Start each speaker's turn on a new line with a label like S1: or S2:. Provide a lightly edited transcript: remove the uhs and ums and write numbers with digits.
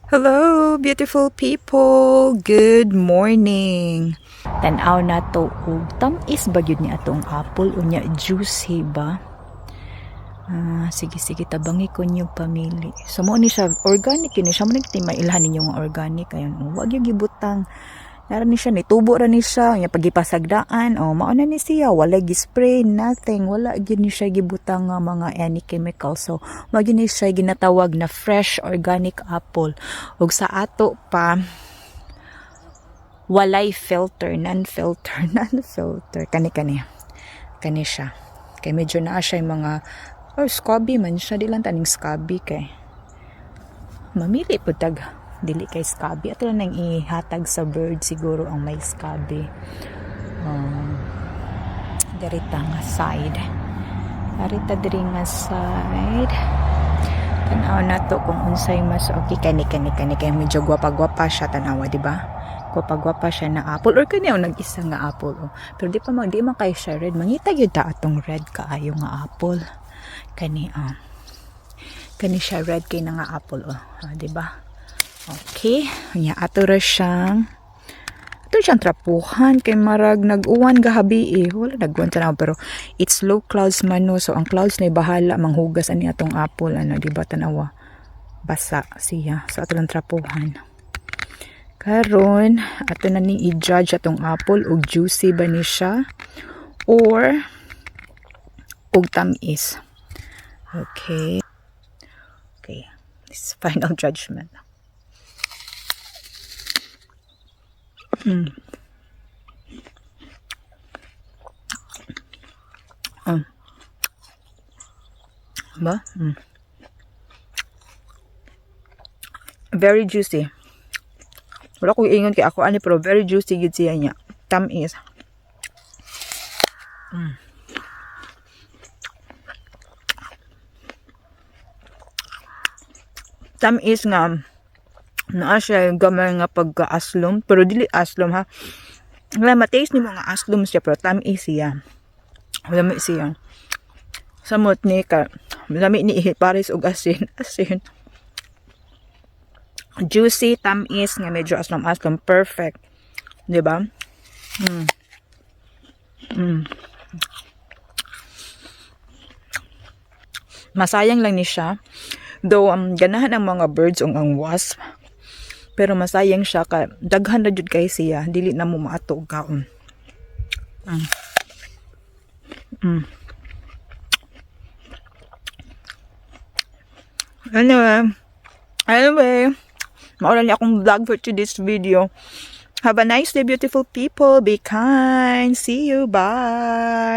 S1: Hello, beautiful people! Good morning! Tanaw na to og tamis ba gyud ni atong apple unya juicy ba? Sige tabangi ko niyo pamili. So mo ni siya organic ni siya mo nagtimailhan ninyo nga organic ayon. Wa gyud gibutang. Nara ni siya nitubo ra ni siya nya pagipasagdaan. Mao na ni siya wala gi-spray nothing. Wala gyud ni siya gibutang nga mga any chemical. So mao gyud ni siya ginatawag na fresh organic apple. Ug sa ato pa walay filter, non-filter kani siya. Kay medyo naa siya yung mga scaby man siya, di lang taning scaby kay mamili po tag dili kay scaby ato lang nang ihatag sa bird siguro ang may scaby. Darita nga side tanaw na to kung unsay mas okay kani kay medyo gwapa siya tanawa di ba? Gwapa siya na apple or kani nag-isa nga apple pero di man kay siya red mangita gyud ta atong red kaayo nga apple kani siya red kay na nga apple di ba? Okay, nya ato siyang trapuhan kay marag nag-uwan gahabi wala nag-uwan tanaw pero it's low clouds man no so ang clouds na bahala manghugas ani atong apple di ba tanawa basa siya so ato lang trapuhan karon ato na ning i-judge atong apple og juicy ba ni siya or og tamis. Okay, this is final judgment. Ba? Very juicy. Wala ko ingon kay ako ani pero very juicy gid siya niya. Tamis. Tamis nga naa siya gamay nga pagka-aslom pero dili aslom ha. Wala ma-taste ni mga aslom siya pero tamis siya. Lami siya. Samot ni ka lami ni pares og asin. Juicy, tamis nga medyo aslom perfect. Di ba? Masayang lang ni siya. Though ganahan ang mga birds ug ang wasp. Pero masayang siya ka daghan ra jud kay siya dili na mo maato og kaon. Anyway, maura ni akong vlog for today's video. Have a nice day, beautiful people. Be kind. See you. Bye.